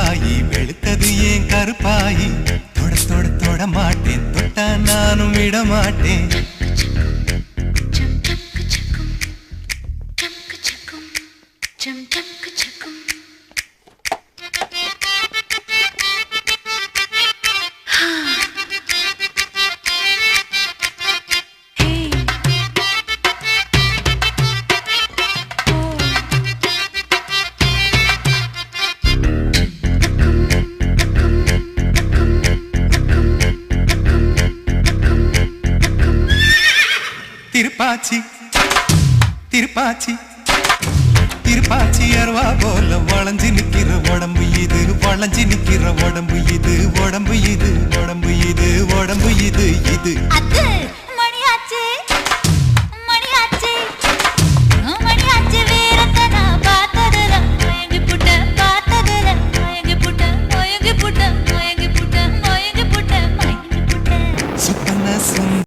கருப்பாயி வெளுத்தது ஏன் கருப்பாயி தொட தொட தொட மாட்டேன் தொட்டா நானும் விட மாட்டேன் திருப்பாச்சி திருப்பாச்சி திருப்பாச்சி அருவா போல வளைஞ்சு நிக்கிற உடம்பு இது வளைஞ்சு நிக்கிற உடம்பு இது